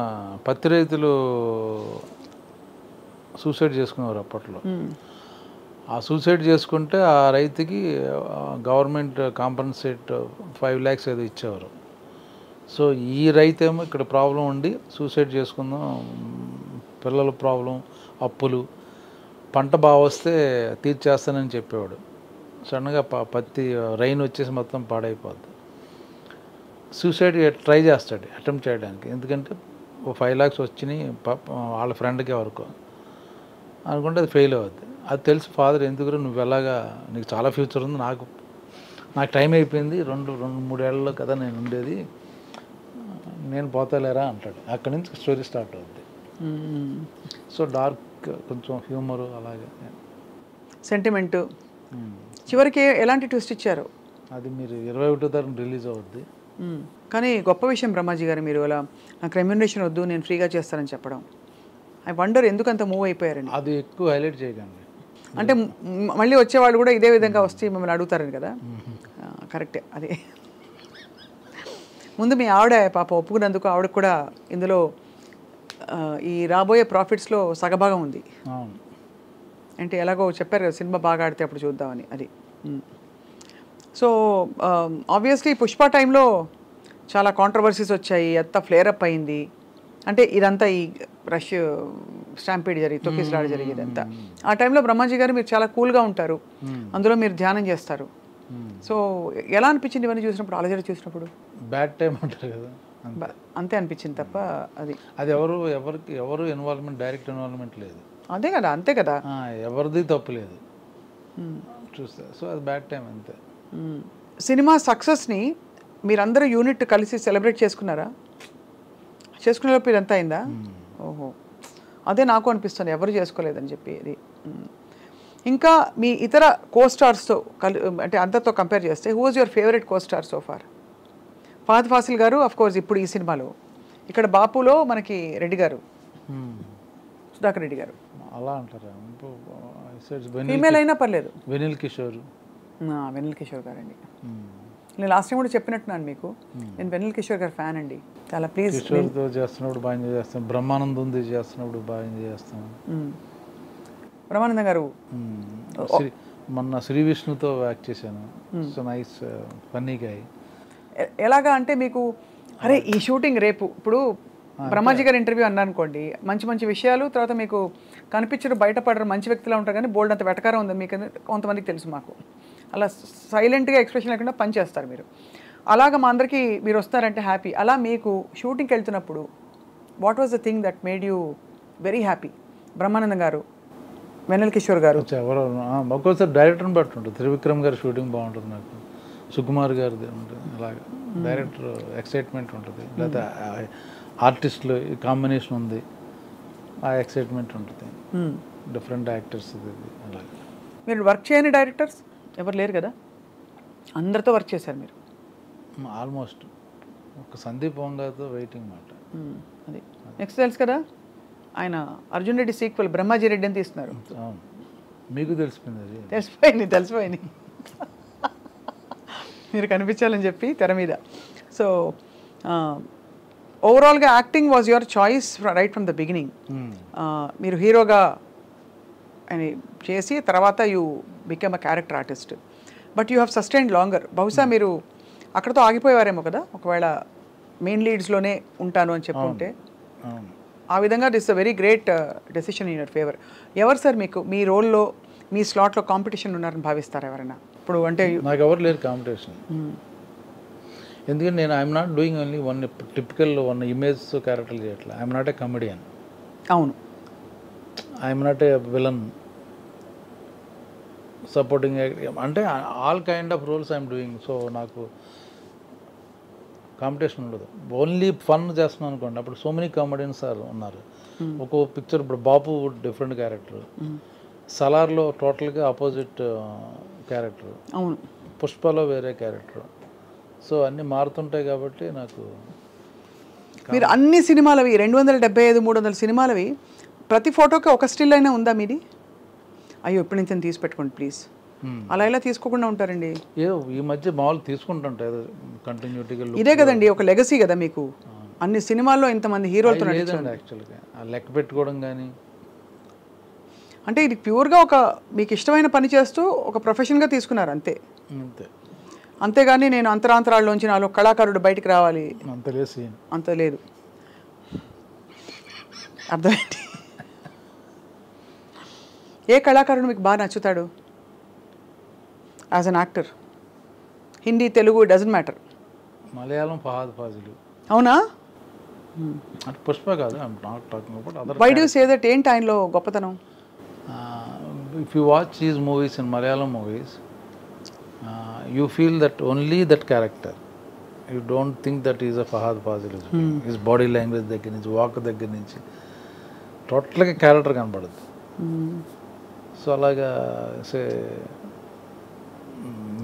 పత్తి రైతులు సూసైడ్ చేసుకునేవారు అప్పట్లో. ఆ సూసైడ్ చేసుకుంటే ఆ రైతుకి గవర్నమెంట్ కాంపన్సేట్ 5 lakhs ఏదో ఇచ్చేవారు. సో ఈ రైతేమో ఇక్కడ ప్రాబ్లం ఉండి సూసైడ్ చేసుకుందాం, పిల్లల ప్రాబ్లం, అప్పులు, పంట బాగా వస్తే తీర్చేస్తానని చెప్పేవాడు. సడన్గా పత్తి రైన్ వచ్చేసి మొత్తం పాడైపోద్ది. సూసైడ్ ట్రై చేస్తాడు, అటెంప్ట్ చేయడానికి. ఎందుకంటే 5 lakhs వచ్చినాయి వాళ్ళ ఫ్రెండ్కి వరకు అనుకుంటే అది ఫెయిల్ అవుద్ది. అది తెలిసి ఫాదర్, ఎందుకు నువ్వు ఎలాగా, నీకు చాలా ఫ్యూచర్ ఉంది, నాకు టైం అయిపోయింది, 2-3 ఏళ్ళలో కదా నేను ఉండేది, నేను పోతలేరా అంటాడు. అక్కడి నుంచి స్టోరీ స్టార్ట్ అవుద్ది. సో డార్క్, కొంచెం హ్యూమరు, అలాగే సెంటిమెంటు. చివరికి ఎలాంటి ట్విస్ట్ ఇచ్చారు? అది మీరు 21వ తారీఖు రిలీజ్ అవుద్ది. కానీ గొప్ప విషయం బ్రహ్మాజీ గారు, మీరు అలా నాకు రెమ్యూనరేషన్ వద్దు, నేను ఫ్రీగా చేస్తానని చెప్పడం. ఐ వండర్ ఎందుకు అంత మూవ్ అయిపోయారండి? అది ఎక్కువ హైలైట్ చేయకండి. అంటే మళ్ళీ వచ్చేవాళ్ళు కూడా ఇదే విధంగా వస్తే మిమ్మల్ని అడుగుతారని కదా. కరెక్టే. అది ముందు మీ ఆవిడ పాప ఒప్పుకున్నందుకు ఆవిడకు కూడా ఇందులో ఈ రాబోయే ప్రాఫిట్స్లో సగభాగం ఉంది. అంటే ఎలాగో చెప్పారు కదా, సినిమా బాగా ఆడితే అప్పుడు చూద్దామని. అది సో ఆబ్వియస్లీ పుష్ప టైంలో చాలా కాంట్రవర్సీస్ వచ్చాయి, అంతా ఫ్లేర్ అప్ అయింది. అంటే ఇదంతా ఈ రష్ స్టాంపీడ్ తొక్కిసలాట జరిగేదంతా. ఆ టైంలో బ్రహ్మాజీ గారు మీరు చాలా కూల్గా ఉంటారు, అందులో మీరు ధ్యానం చేస్తారు. సో ఎలా అనిపించింది ఇవన్నీ చూసినప్పుడు, అలజడి చూసినప్పుడు? బ్యాడ్ టైం అంటారు కదా, అంతే అనిపించింది తప్ప అది ఎవరు ఇన్వాల్వ్మెంట్, డైరెక్ట్ ఇన్వాల్వ్మెంట్ లేదు. అదే కదా, అంతే కదా, ఎవరిది తప్పు లేదు చూస్తే. సో అది బ్యాడ్ టైం అంతే. సినిమా సక్సెస్ని మీరందరూ యూనిట్ కలిసి సెలబ్రేట్ చేసుకున్నారా? చేసుకునేలోపు ఇదంతా అయిందా? ఓహో, అదే నాకు అనిపిస్తుంది, ఎవరు చేసుకోలేదని చెప్పి. ఇది ఇంకా మీ ఇతర కోస్టార్స్తో అంటే అంతతో కంపేర్ చేస్తే who was your favourite costar so far? Fahadh Faasil గారు అఫ్ కోర్స్ ఇప్పుడు ఈ సినిమాలో, ఇక్కడ బాపులో మనకి రెడ్డి గారు, సుధాకర్ రెడ్డి గారు. అలా అంటారా? ఫీమేల్ అయినా పర్లేదు. వెనిల్ కిషోర్ గారండి. నేను లాస్ట్ టైం కూడా చెప్పినట్టున్నాను మీకు, నేను వెనిల్ కిషోర్ గారు ఫ్యాన్ అండి చాలా. ప్లీజ్, కిషోర్తో చేస్తున్నప్పుడు బాగా ఎంజాయ్ చేస్తాం, బ్రహ్మానందం చేస్తున్నప్పుడు బాగా ఎంజాయ్ చేస్తాం. బ్రహ్మానందం గారు మొన్న శ్రీ విష్ణుతో యాక్ట్ చేశాను. So nice funny guy. ఎలాగా అంటే మీకు, అరే ఈ షూటింగ్ రేపు, ఇప్పుడు బ్రహ్మాజీ గారు ఇంటర్వ్యూ అన్నా అనుకోండి, మంచి మంచి విషయాలు, తర్వాత మీకు కనిపించరు, బయటపడరు, మంచి వ్యక్తిలా ఉంటారు, కానీ బోల్డ్ అంత వెటకారం ఉంది మీకు, కొంతమందికి తెలుసు. మాకు అలా సైలెంట్గా ఎక్స్ప్రెషన్ లేకుండా పని చేస్తారు మీరు. అలాగా మా అందరికీ మీరు వస్తారంటే హ్యాపీ. అలా మీకు షూటింగ్కి వెళ్తున్నప్పుడు what was the thing that made you very happy? Brahmanandam గారు, వెన్నెల కిషోర్ గారు, ఎవరు ఒక్కోసారి డైరెక్టర్ని బట్టి ఉంటుంది. త్రివిక్రమ్ గారి షూటింగ్ బాగుంటుంది నాకు, సుకుమార్ గారిది ఉంటుంది. అలాగే డైరెక్టర్ ఎక్సైట్మెంట్ ఉంటుంది, లేదా ఆర్టిస్టులు కాంబినేషన్ ఉంది, ఆ ఎక్సైట్మెంట్ ఉంటుంది. డిఫరెంట్ యాక్టర్స్ అలాగే. మీరు వర్క్ చేయని డైరెక్టర్స్ ఎవరు లేరు కదా, అందరితో వర్క్ చేశారు మీరు ఆల్మోస్ట్. ఒక సందీప్ వంగాతో వెయిటింగ్ మాట. అది నెక్స్ట్ తెలుసు కదా, ఆయన అర్జున్ రెడ్డి సీక్వెల్ బ్రహ్మాజీ రెడ్డి అని తీస్తున్నారు. మీకు తెలిసిపోయింది? అది తెలిసిపోయింది మీరు కనిపించాలని చెప్పి తెర మీద. సో ఓవరాల్గా acting was your choice right from the beginning. మీరు హీరోగా అని చేసి తర్వాత you become a character artist, but you have sustained longer. బహుశా మీరు అక్కడతో ఆగిపోయేవారేమో కదా, ఒకవేళ మెయిన్ లీడ్స్లోనే ఉంటాను అని చెప్పుకుంటే. ఆ విధంగా this a very great decision in your favour. ఎవరు సార్ మీకు మీ రోల్లో మీ స్లాట్లో కాంపిటీషన్ ఉన్నారని భావిస్తారా ఎవరైనా ఇప్పుడు? అంటే నాకు ఎవరు లేరు కాంపిటీషన్. ఎందుకంటే నేను I'm not doing only one typical one image character చేయట్లా. I'm not a comedian. అవును. I'm not a villain, supporting, అంటే all kind of roles I'm doing. So నాకు కాంపిటీషన్ ఉండదు. ఓన్లీ ఫన్ చేస్తున్నాను అనుకోండి. అప్పుడు సో మెనీ కామెడియన్స్ ఉన్నారు. ఒక్కో పిక్చర్ ఇప్పుడు బాపు డిఫరెంట్ క్యారెక్టర్, సలార్లో టోటల్గా ఆపోజిట్ క్యారెక్టర్, అవును, పుష్పలో వేరే క్యారెక్టర్. సో అన్నీ మారుతుంటాయి కాబట్టి నాకు. మీరు అన్ని సినిమాలవి 275 300 సినిమాలవి ప్రతి ఫోటోకి ఒక స్టిల్ అయినా ఉందా మీది? అయ్యో ఇప్పుడు నుంచి తీసి పెట్టుకోండి ప్లీజ్, అలా ఎలా తీసుకోకుండా ఉంటారండి? ఏదో ఈ మధ్య మామూలు తీసుకుంటుంటాయి కంటిన్యూటీగా. ఇదే కదండి ఒక లెగసీ కదా మీకు. అన్ని సినిమాల్లో ఇంతమంది హీరోలతో లేదండి యాక్చువల్గా లెక్క పెట్టుకోవడం కానీ. అంటే ఇది ప్యూర్గా ఒక మీకు ఇష్టమైన పని చేస్తూ ఒక ప్రొఫెషన్గా తీసుకున్నారు అంతే. అంతే. అంతేగాని నేను అంతరాంతరాల్లోంచి నాలో కళాకారుడు బయటికి రావాలి అంత లేదు. అర్థమైంది. ఏ కళాకారుడు మీకు బాగా నచ్చుతాడు as an actor? Hindi, Telugu, doesn't matter. Malayalam Fahadh Faasil. అవునా? అంటే పుష్ప కాదు, I'm not talking about other. Why do you say that? ఏంటి ఆయనలో గొప్పతనం? If you watch his movies in Malayalam movies, you feel that only that character. You don't think that he is a Fahad Fazil. His body language దగ్గర నుంచి, walk దగ్గర నుంచి టోటల్గా character కనపడుతుంది. So అలాగా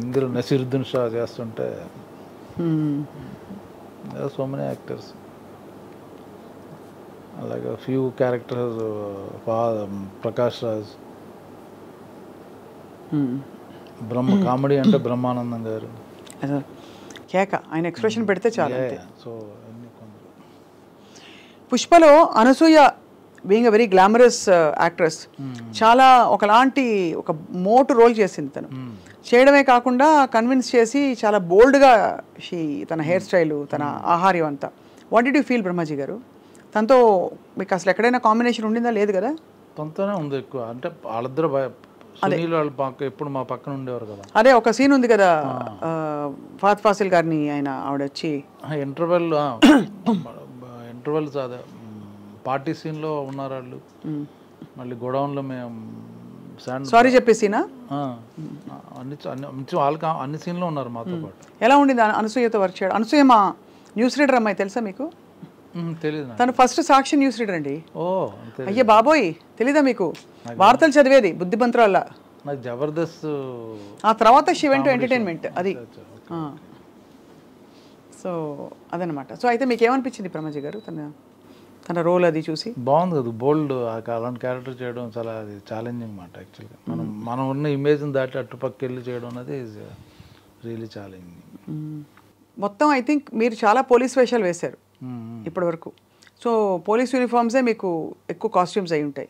ఇందులో నసీరుద్దీన్ షా చేస్తుంటే సో మెనీ యాక్టర్స్, అలాగే few characters, Prakash Raj, comedy అంటే బ్రహ్మానందం గారు, కేక, ఆయన ఎక్స్ప్రెషన్ పెడితే చాలు. సో పుష్పలో Anasuya being a very glamorous actress, చాలా ఒకలాంటి ఒక మోటు రోల్ చేసింది తను. చేయడమే కాకుండా కన్విన్స్ చేసి చాలా బోల్డ్గా తన హెయిర్ స్టైలు, తన ఆహార్యం అంతా. What did you feel Brahmaji గారు? తనతో మీకు అసలు ఎక్కడైనా కాంబినేషన్ ఉండిందా? లేదు కదా? తనతోనే ఉంది ఎక్కువ. అంటే వాళ్ళిద్దరు సునీల్ వాళ్ళ ఎప్పుడు మా పక్కన ఉండేవారు కదా. అదే ఒక సీన్ ఉంది కదా, ఫహద్ ఫాసిల్ గారిని ఆయన ఆవిడ వచ్చి ఇంటర్వెల్ అదే పార్టీ సీన్లో ఉన్నారు వాళ్ళు. మళ్ళీ గోడౌన్లో మేము సారీ చెప్పేసినా అన్ని సీన్లో ఉన్నారు మాతో పాటు. ఎలా ఉండింది అనసూయతో వర్క్ చేయడం? అనసూయ మా న్యూస్ రీడర్ అమ్మాయి, తెలుసా మీకు? తెలీదు. తను ఫస్ట్ సాక్షి న్యూస్ రీడర్ అండి. ఓ అయ్యే బాబోయ్, తెలీదా మీకు? వార్తలు చదివేది బుద్ధిమంతురాల. నాకు జబర్దస్త్ ఆ తర్వాత షీ వెంట్ టు ఎంటర్టైన్మెంట్. అది సో అదనమాట. సో అయితే మీకు ఏమనిపించింది బ్రహ్మాజీ గారు తన రోల్ అది చూసి? బాగుంది కదా, బోల్డ్. అలాంటి క్యారెక్టర్ చేయడం చాలా అది ఛాలెంజింగ్ మాట యాక్చువల్గా. మనం ఉన్న ఇమేజ్ని దాటి అట్టుపక్కకి వెళ్ళి చేయడం అనేది ఈజ్ రియలీ ఛాలెంజింగ్. మొత్తం ఐ థింక్ మీరు చాలా పోలీస్ వేషాలు వేశారు ఇప్పటి వరకు. సో పోలీస్ యూనిఫామ్సే మీకు ఎక్కువ కాస్ట్యూమ్స్ అయి ఉంటాయి.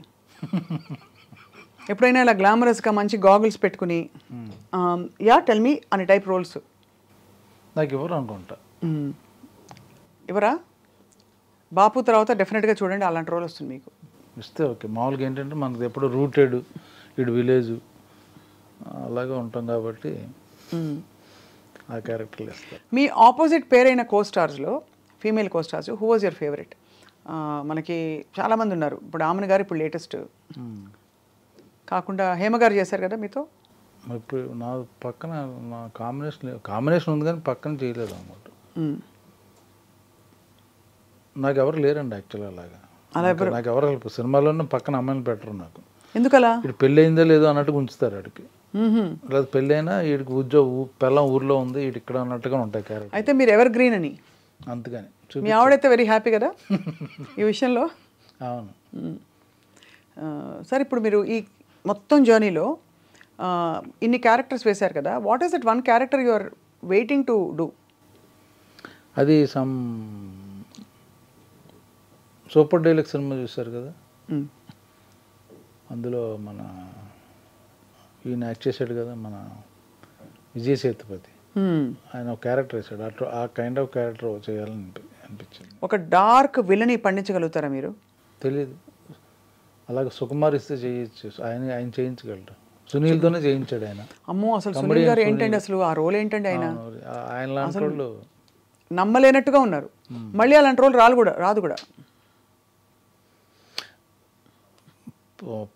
ఎప్పుడైనా ఇలా గ్లామరస్గా మంచి గాగుల్స్ పెట్టుకుని యా టెల్ మీ అనే టైప్ రోల్స్ నాకు ఎవరు అనుకుంటా? ఎవరా? బాపు తర్వాత డెఫినెట్గా చూడండి అలాంటి రోల్ వస్తుంది మీకు. ఇస్తే ఓకే. మామూలుగా ఏంటంటే మనది ఎప్పుడు రూటెడ్ ఇటు విలేజ్ అలాగే ఉంటాం కాబట్టి ఆ క్యారెక్టర్లు ఇస్తారు. మీ ఆపోజిట్ పేరైన కోస్టార్స్లో, female costars, who was your favourite? మనకి చాలామంది ఉన్నారు. ఇప్పుడు ఆమెను గారు ఇప్పుడు లేటెస్ట్ కాకుండా హేమ గారు చేశారు కదా మీతో. ఇప్పుడు నా పక్కన నా కాంబినేషన్ ఉంది కానీ పక్కన చేయలేదు అనమాట. నాకు ఎవరు లేరండి యాక్చువల్గా అలాగా. నాకు ఎవరు సినిమాలోనే పక్కన అమ్మాయిని పెట్టరు నాకు. ఎందుకలా? ఇటు పెళ్ళి అయిందో లేదో అన్నట్టుగా ఉంచుతారు ఆడికి. లేదా పెళ్ళి అయినా వీడికి పెళ్ళం ఊర్లో ఉంది, వీడి ఇక్కడ అన్నట్టుగా ఉంటాయి క్యారెక్టర్. అయితే మీరు ఎవర్ గ్రీన్ అని అందుకని మీ ఆవిడైతే వెరీ హ్యాపీ కదా ఈ విషయంలో? అవును. సార్ ఇప్పుడు మీరు ఈ మొత్తం జర్నీలో ఇన్ని క్యారెక్టర్స్ వేశారు కదా, what is that one character you are waiting to do? అది సమ్ సూపర్ డైలాగ్ సినిమా చూశారు కదా, అందులో మన ఈయన యాక్ట్ చేశాడు కదా మన విజయ్ సేతుపతి, ఆయన ఒక క్యారెక్టర్ వేసాడు. అట్లా ఆ కైండ్ ఆఫ్ క్యారెక్టర్ చేయాలని అనిపించింది. ఒక డార్క్ విలని పండించగలుగుతారా మీరు? తెలియదు. అలాగే సుకుమార్ ఇస్తే చేయొచ్చు, ఆయన చేయించగలరు. సునీల్తోనే చేయించాడు ఆయన. అమ్మో, అసలు సునీల్ గారు ఏంటండి అసలు ఆ రోల్ ఏంటండి? ఆయన లాంటి వాళ్ళు నమ్మలేనట్టుగా ఉన్నారు. మళ్ళీ అలాంటి రోల్ రాదు కూడా.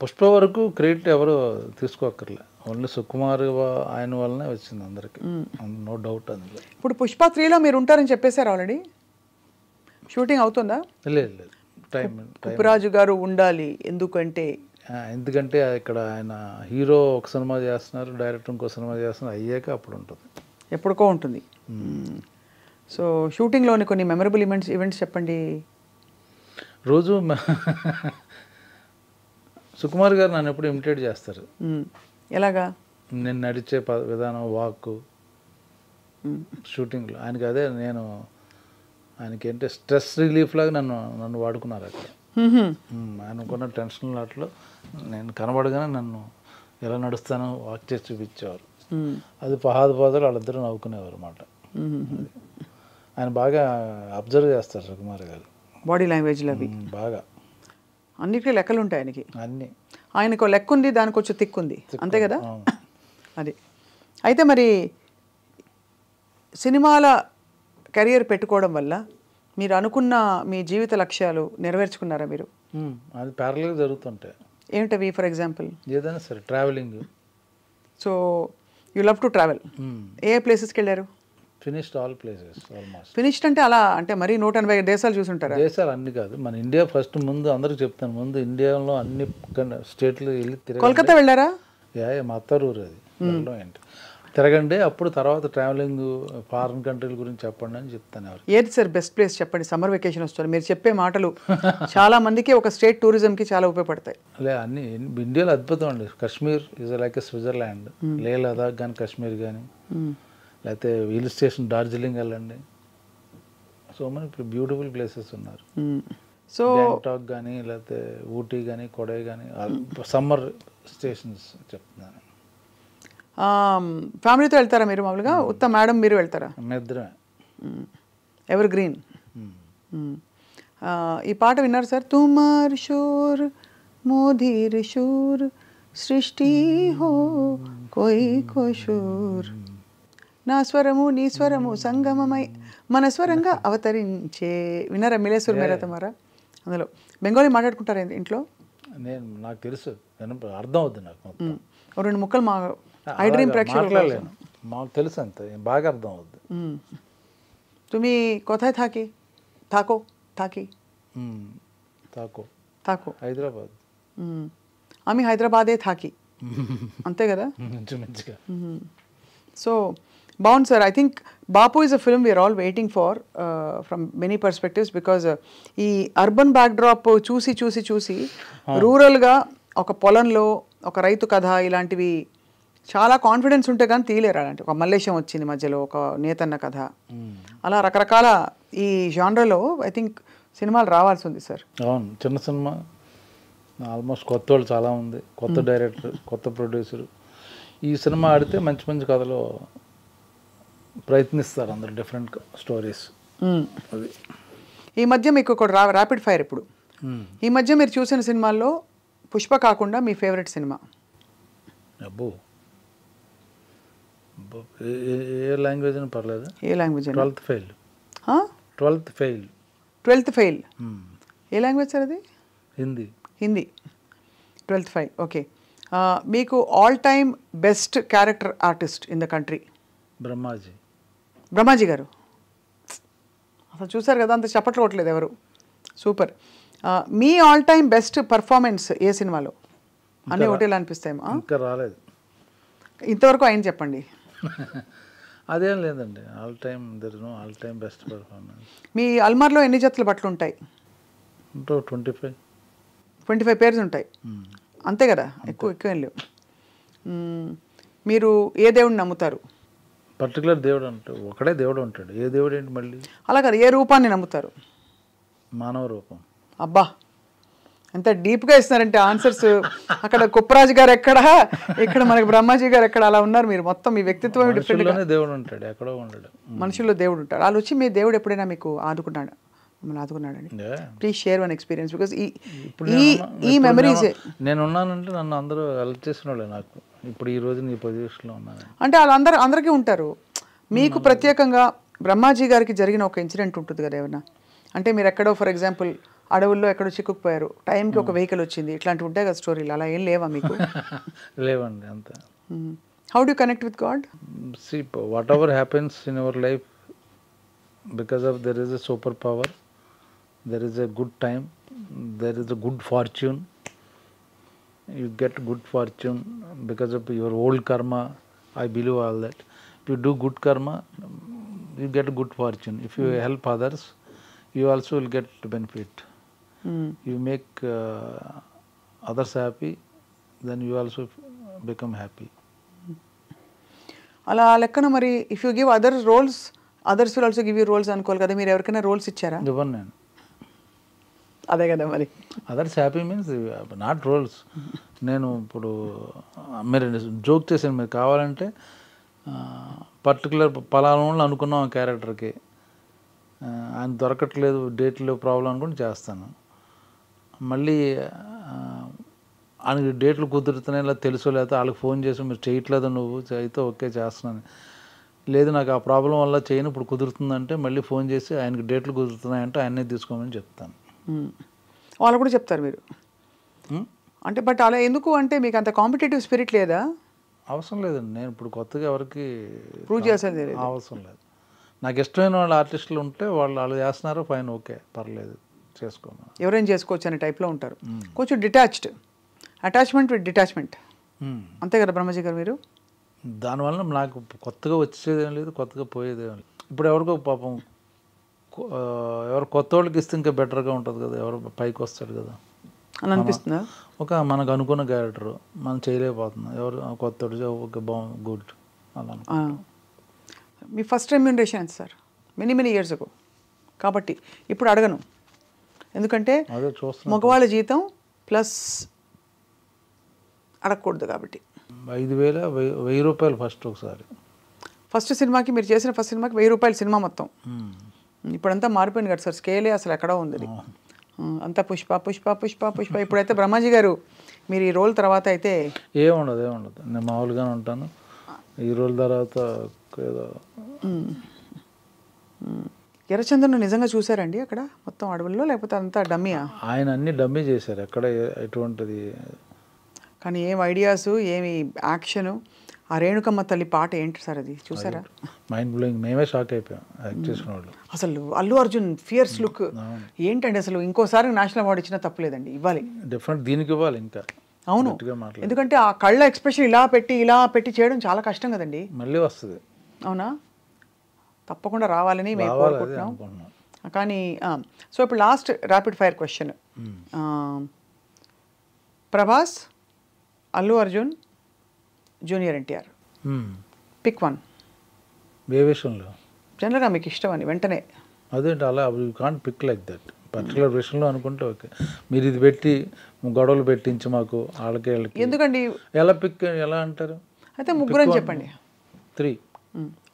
పుష్ప వరకు క్రెడిట్ ఎవరు తీసుకోక్కర్లే, ఓన్లీ సుకుమార్ ఆయన వల్లనే వచ్చింది అందరికి, నో డౌట్ అందులో. ఇప్పుడు పుష్ప 3లో మీరు ఉంటారని చెప్పేశారు ఆల్రెడీ, షూటింగ్ అవుతుందా? లేదు, టైం ఉప్పురాజు గారు ఉండాలి. ఎందుకంటే ఇక్కడ ఆయన హీరో ఒక సినిమా చేస్తున్నారు, డైరెక్టర్ ఇంకో సినిమా చేస్తున్నారు, అయ్యాక అప్పుడు ఉంటుంది, ఎప్పుడుకో ఉంటుంది. సో షూటింగ్లోని కొన్ని మెమరబుల్ ఈవెంట్స్ చెప్పండి. రోజు సుకుమార్ గారు నన్ను ఎప్పుడు ఇమిటేట్ చేస్తారు. ఎలాగా? నేను నడిచే విధానం, వాక్, షూటింగ్లో ఆయనకి అదే. ఆయనకి ఏంటంటే స్ట్రెస్ రిలీఫ్ లాగా నన్ను వాడుకున్నారు అక్కడ. ఆయనకున్న టెన్షన్ లాట్లో నేను కనబడగానే నన్ను ఎలా నడుస్తానో వాక్ చేసి చూపించేవారు. అది పాదాలు వాళ్ళిద్దరూ నవ్వుకునేవారు అన్నమాట. ఆయన బాగా అబ్జర్వ్ చేస్తారు సుకుమార్ గారు, బాడీ లాంగ్వేజ్లో అవి బాగా. అన్నిటికీ లెక్కలు ఉంటాయి ఆయనకి. అన్నీ ఆయనకు లెక్క ఉంది, దానికి వచ్చి తిక్కు ఉంది, అంతే కదా? అది. అయితే మరి సినిమాల కెరియర్ పెట్టుకోవడం వల్ల మీరు అనుకున్న మీ జీవిత లక్ష్యాలు నెరవేర్చుకున్నారా మీరు? అది ప్యారల్గా జరుగుతుంటాయి. ఏమిటవి? ఫర్ ఎగ్జాంపుల్ ఏదైనా సరే, travelling. So you love to travel. ఏ ప్లేసెస్కి వెళ్ళారు? Finished all places almost. Finished అంటే అలా అంటే మరీ 180 దేశాలు చూసుంటారా? దేశాలు అన్ని కాదు, మన ఇండియా ఫస్ట్. ముందు అందరికి చెప్తాను, ముందు ఇండియాలో అన్ని స్టేట్లు వెళ్ళి తిరగండి. కోల్కతా వెళ్ళారా? మా అత్తారూరు అది, ఏంటి తిరగండి. అప్పుడు తర్వాత ట్రావెలింగ్, ఫారిన్ కంట్రీల గురించి చెప్పండి అని చెప్తాను. ఎవరు ఏది సార్ బెస్ట్ ప్లేస్ చెప్పండి? సమ్మర్ వెకేషన్ వస్తారు, మీరు చెప్పే మాటలు చాలా మందికి ఒక స్టేట్ టూరిజంకి చాలా ఉపయోగపడతాయి. అన్ని ఇండియాలో అద్భుతం అండి. Kashmir is like a Switzerland. లే లదాఖ్ కానీ, కాశ్మీర్ కానీ, లేకపోతే హిల్ స్టేషన్ డార్జిలింగ్ వెళ్ళండి. సో మెనీ బ్యూటిఫుల్ ప్లేసెస్ ఉన్నారు. సో గ్యాంగ్టాక్ కానీ, లేకపోతే ఊటీ కానీ, కొడై కానీ, సమ్మర్ స్టేషన్స్ చెప్తున్నాను. ఫ్యామిలీతో వెళ్తారా మీరు మామూలుగా? ఉత్త మేడం మీరు వెళ్తారా? నిద్రమే. Evergreen. ఈ పాట విన్నారు సార్? తుమార్ షోర్ మోధీర్ షోర్ సృష్టి హో కోయి కోషోర్, నా స్వరము నీ స్వరము సంగమమై మన స్వరంగా అవతరించే. విన్నారా? మిలేశ్వర్ మేరా తమారా. అందులో బెంగాలీ మాట్లాడుకుంటారా ఇంట్లో? నాకు తెలుసు, అర్థం అవుద్ది నాకు మొత్తం. రెండు ముక్కలు మా ఐ డ్రీమ్ ప్రేక్షకులు మాకు తెలుసు, అంత బాగా అర్థం అవుద్ది. তুমি কোথায় থাকি? থাকো থাকি থাকো హైదరాబాద్. আমি హైదరాబాదే থাকি, అంతే కదా? మంచిగా. సో బాగుంది sir. I think Bapu is a film we're all waiting for from many perspectives. Because ఈ అర్బన్ బ్యాక్డ్రాప్ చూసి చూసి చూసి రూరల్గా ఒక పొలంలో ఒక రైతు కథ ఇలాంటివి చాలా కాన్ఫిడెన్స్ ఉంటే కానీ తీయలేరు. అలాంటి ఒక మల్లేశం వచ్చింది మధ్యలో, ఒక నేతన్న కథ, అలా రకరకాల ఈ జానర్లో ఐ థింక్ సినిమాలు రావాల్సి ఉంది సార్. అవును, చిన్న సినిమా ఆల్మోస్ట్ కొత్త వాళ్ళు చాలా ఉంది, కొత్త డైరెక్టర్, కొత్త ప్రొడ్యూసర్. ఈ సినిమా ఆడితే మంచి మంచి కథలు ప్రయత్నిస్తారు అందరు, డిఫరెంట్ స్టోరీస్. అది ఈ మధ్య మీకు ఒక ర్యాపిడ్ ఫైర్. ఇప్పుడు ఈ మధ్య మీరు చూసిన సినిమాల్లో పుష్ప కాకుండా మీ ఫేవరెట్ సినిమా? అబ్బో, ఏ లాంగ్వేజ్ అని పర్లేదు. ఏ language? 12th fail. 12th fail. ఏ లాంగ్వేజ్ సార్ అది? హిందీ. 12th fail. ఓకే. మీకు all time best character artist in the country? Brahmaji గారు. అసలు చూసారు కదా, అంత చప్పట్లు కొట్టలేదు ఎవరు. సూపర్. మీ ఆల్ టైమ్ బెస్ట్ పర్ఫార్మెన్స్ ఏ సినిమాలో? అన్నీ ఒకటేలా అనిపిస్తాయేమో. ఇంకా రాలేదు ఇంతవరకు ఆయన చెప్పండి. అదేం లేదండి, all time there is no all time best performance. మీ అల్మార్లో ఎన్ని జతల బట్టలు ఉంటాయి? 25 పేర్స్ ఉంటాయి, అంతే కదా? ఎక్కువ ఏం లేవు. మీరు ఏ దేవుడిని నమ్ముతారు? పర్టికులర్ దేవుడు అంటే ఒకడే దేవుడు ఉంటాడు. ఏ దేవుడు ఏంటి మళ్ళీ? అలా కాదు, ఏ రూపాన్ని నమ్ముతారు? మానవ రూపం. అబ్బా, ఎంత డీప్గా ఇస్తున్నారంటే ఆన్సర్స్. అక్కడ కుప్పరాజు గారు ఎక్కడ, ఇక్కడ మనకి బ్రహ్మాజీ గారు ఎక్కడ, అలా ఉన్నారు మీరు. మొత్తం మీ వ్యక్తిత్వం డిఫరెంట్. దేవుడు ఉంటాడు, ఎక్కడో ఉండడు. మనుషుల్లో దేవుడు ఉంటాడు. వాళ్ళు వచ్చి మీ దేవుడు ఎప్పుడైనా మీకు ఆదుకున్నాడు? మిమ్మల్ని ఆదుకున్నాడండి? Please share one experience, because ఈ మెమరీస్. నేను ఉన్నానంటే నన్ను అందరూ హెల్ప్ చేసిన వాళ్ళే. నాకు ఇప్పుడు ఈ రోజు నీ పొజిషన్లో ఉన్నాను. అంటే అందరికీ ఉంటారు. మీకు ప్రత్యేకంగా బ్రహ్మాజీ గారికి జరిగిన ఒక ఇన్సిడెంట్ ఉంటుంది కదా ఏమన్నా, అంటే మీరు ఎక్కడో ఫర్ ఎగ్జాంపుల్ అడవుల్లో ఎక్కడో చిక్కుకుపోయారు, టైంకి ఒక వెహికల్ వచ్చింది, ఇట్లాంటివి ఉంటాయి కదా స్టోరీలు, అలా ఏం లేవా మీకు? లేవండి అంత. How do connect with God? See, whatever happens in our life, because of there is a superpower, there is a good time, there is a good fortune. You get good fortune because of your old karma. I believe all that. If you do good karma, you get good fortune. If you help others, you also will get benefit. You make others happy, then you also become happy. అలా లెక్కన మరి if you give other roles, others will also give you roles అనుకోవాలి కదా. మీరు ఎవరికైనా roles ఇచ్చారా? ఇవ్వను నేను. అదే కదా మరి. Others happy means not roles. నేను ఇప్పుడు మీరు జోక్ చేశాను, మీరు కావాలంటే పర్టికులర్ పలానా అనుకున్నాం ఆ క్యారెక్టర్కి, ఆయన దొరకట్లేదు, డేట్లో ప్రాబ్లం అనుకుంటే చేస్తాను. మళ్ళీ ఆయనకి డేట్లు కుదురుతున్నాయి ఇలా తెలుసో, లేకపోతే వాళ్ళకి ఫోన్ చేసి మీరు చేయట్లేదు, నువ్వు అయితే ఓకే చేస్తున్నాను, లేదు నాకు ఆ ప్రాబ్లం వల్ల చేయను ఇప్పుడు కుదురుతుందంటే మళ్ళీ ఫోన్ చేసి ఆయనకి డేట్లు కుదురుతున్నాయంటే ఆయన్నే తీసుకోమని చెప్తాను. వాళ్ళు కూడా చెప్తారు మీరు అంటే. బట్ అలా ఎందుకు అంటే మీకు అంత కాంపిటేటివ్ స్పిరిట్ లేదా? అవసరం లేదండి. నేను ఇప్పుడు కొత్తగా ఎవరికి ప్రూవ్ చేసేది అవసరం లేదు. నాకు ఇష్టమైన వాళ్ళ ఆర్టిస్టులు ఉంటే వాళ్ళు చేస్తున్నారు, ఫైన్, ఓకే, పర్లేదు, చేసుకోమని. ఎవరైనా చేసుకోవచ్చు అనే టైప్లో ఉంటారు. కొంచెం డిటాచ్డ్, అటాచ్మెంట్ విత్ డిటాచ్మెంట్, అంతే కదా బ్రహ్మజీ గారు మీరు? దానివల్ల నాకు కొత్తగా వచ్చేదేం లేదు, కొత్తగా పోయేదేం లేదు. ఇప్పుడు ఎవరికో పాపం ఎవరు కొత్త వాళ్ళకి ఇస్తే ఇంకా బెటర్గా ఉంటుంది కదా, ఎవరు పైకి వస్తాడు కదా అని అనిపిస్తుందా? ఒక మనకు అనుకున్న క్యారెక్టర్ మనం చేయలేకపోతున్నాం, ఎవరు కొత్తోడు ఓకే బాగుంది, గుడ్ అలా. మీ ఫస్ట్ రెమ్యూనరేషన్ ఎంత సార్? మెనీ ఇయర్స్ అగో కాబట్టి ఇప్పుడు అడగను, ఎందుకంటే అదే చూస్తున్నాం మగవాళ్ళ జీతం ప్లస్ అడగకూడదు కాబట్టి. 5,000 1000 రూపాయలు ఫస్ట్ సినిమాకి మీరు చేసిన ఫస్ట్ సినిమాకి 1000 రూపాయలు సినిమా మొత్తం. ఇప్పుడంతా మారిపోయింది కదా సార్, స్కేలే అసలు ఎక్కడో ఉంది, అంతా పుష్ప పుష్ప పుష్ప పుష్ప. ఇప్పుడైతే బ్రహ్మాజీ గారు మీరు ఈ రోల్ తర్వాత అయితే ఏముండదు, నేను మామూలుగానే ఉంటాను. ఈ రోల్ తర్వాత ఏదో ఎర్రచందను నిజంగా చూసారండి అక్కడ మొత్తం అడవుల్లో, లేకపోతే అంతా డమ్మీయా? ఆయన అన్ని డమ్మీ చేశారు, ఎక్కడ ఎటువంటిది. కానీ ఏం ఐడియాస్, ఏమి యాక్షను, ఆ రేణుకమ్మ తల్లి పాట ఏంటి సార్ అది చూసారా? మైండ్ బ్లోయింగ్, మేమే షాక్ అయిపోయాం యాక్ట్ చేసిన వాళ్ళు. అసలు అల్లు అర్జున్ ఫియర్స్ లుక్ ఏంటండి అసలు. ఇంకోసారి నేషనల్ అవార్డు ఇచ్చినా తప్పలేదండి, ఇవ్వాలి, డెఫినెట్ దీనికి ఇవ్వాలి ఇంకా. అవును, ఎందుకంటే ఆ కళ్ళ ఎక్స్ప్రెషన్ ఇలా పెట్టి చేయడం చాలా కష్టం కదండి. మళ్ళీ వస్తుంది. అవునా? తప్పకుండా రావాలని మేము కోరుకుంటున్నాం. కానీ సో ఇప్పుడు last rapid fire question, Prabhas, Allu Arjun, junior NTR, pick one. ఏ విషయంలో? జనరల్గా మీకు ఇష్టం అని వెంటనే. అదేంటి అలా, you can't pick like that. Particular విషయంలో అనుకుంటే ఓకే, మీరు ఇది పెట్టి గొడవలు పెట్టించి మాకు వాళ్ళకి ఎందుకండి, ఎలా పిక్ ఎలా అంటారు? అయితే ముగ్గురని చెప్పండి. 3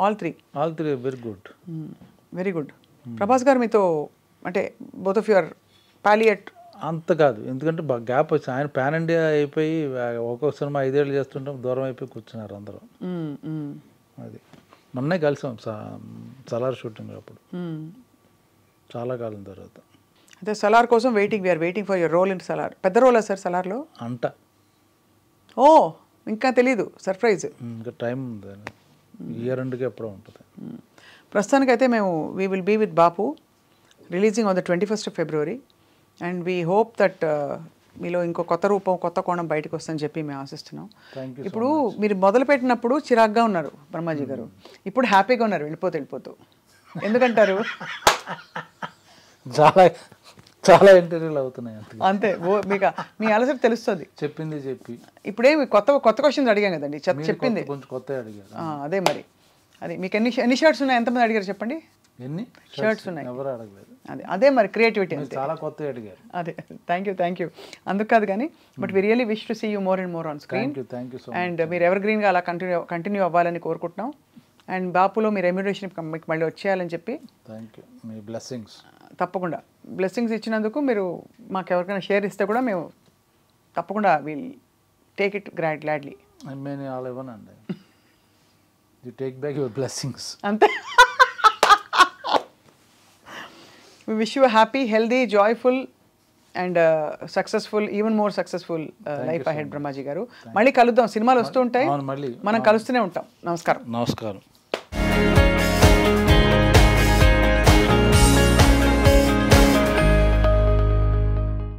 all three very good, very good. Prabhas గారు మీతో అంటే బోత్ ఆఫ్ యువర్ పాలియట్ అంత కాదు, ఎందుకంటే గ్యాప్ వచ్చి ఆయన పాన్ ఇండియా అయిపోయి ఒక్కొక్క సినిమా 5 ఏళ్ళు చేస్తుంటాం, దూరం అయిపోయి కూర్చున్నారు అందరూ. అది మొన్నే కలిసాం సలార్ షూటింగ్ అప్పుడు, చాలా కాలం తర్వాత. అయితే సలార్ కోసం waiting, we're waiting for your role in Salaar. పెద్ద రోలా సార్ సలార్లో? అంట. ఓ ఇంకా తెలీదు, సర్ప్రైజ్. ఇంకా టైం ఉంది, ఇయర్ ఎండ్కి ఎప్పుడో ఉంటుంది. ప్రస్తుతానికైతే మేము we will be with Bapu, releasing on the 21st of February, and we hope that మీలో ఇంకో కొత్త రూపం, కొత్త కోణం బయటకు వస్తుందని చెప్పి మేము ఆశిస్తున్నాం. ఇప్పుడు మీరు మొదలుపెట్టినప్పుడు చిరాగ్గా ఉన్నారు బ్రహ్మాజీ గారు, ఇప్పుడు హ్యాపీగా ఉన్నారు వెళ్ళిపోతూ. ఎందుకంటారు? చాలా ఇంటర్వ్యూలు అవుతున్నాయి అంతే, మీకు మీ అలసట తెలుస్తుంది. చెప్పింది చెప్పి ఇప్పుడేమి కొత్త క్వశ్చన్స్ అడిగాం కదండి, చెప్పింది కొంచెం కొత్త అడిగారు. అదే మరి అది మీకు ఎన్ని షర్ట్స్ ఉన్నాయి, ఎంతమంది అడిగారు చెప్పండి? ఎన్ని షర్ట్స్ ఉన్నాయి? ఎవరు అడగలేదు. అదే మరి క్రియేటివిటీ, చాలా కొత్త అడిగారు. అదే, థ్యాంక్ యూ. అందుకు కాదు కానీ, but we really wish to see you more and more on screen. And మీరు ఎవర్ గ్రీన్గా అలా కంటిన్యూ అవ్వాలని కోరుకుంటున్నాం. అండ్ బాపులో మీ రెమ్యునరేషన్ మీకు మళ్ళీ వచ్చేయాలని చెప్పి. Thank you, me blessings. తప్పకుండా బ్లెస్సింగ్స్ ఇచ్చినందుకు మీరు మాకు ఎవరికైనా షేర్ ఇస్తే కూడా మేము తప్పకుండా విల్ టేక్ ఇట్ గ్లాడ్లీ. నేను అలా ఇవ్వనండి. You take back your blessings. అంతే. We wish you a happy, healthy, joyful and successful, even more successful life ahead, Brahmaji గారు. మళ్ళీ కలుద్దాం, సినిమాలు వస్తూ ఉంటాయి, మనం కలుస్తూనే ఉంటాం. నమస్కారం. నమస్కారం.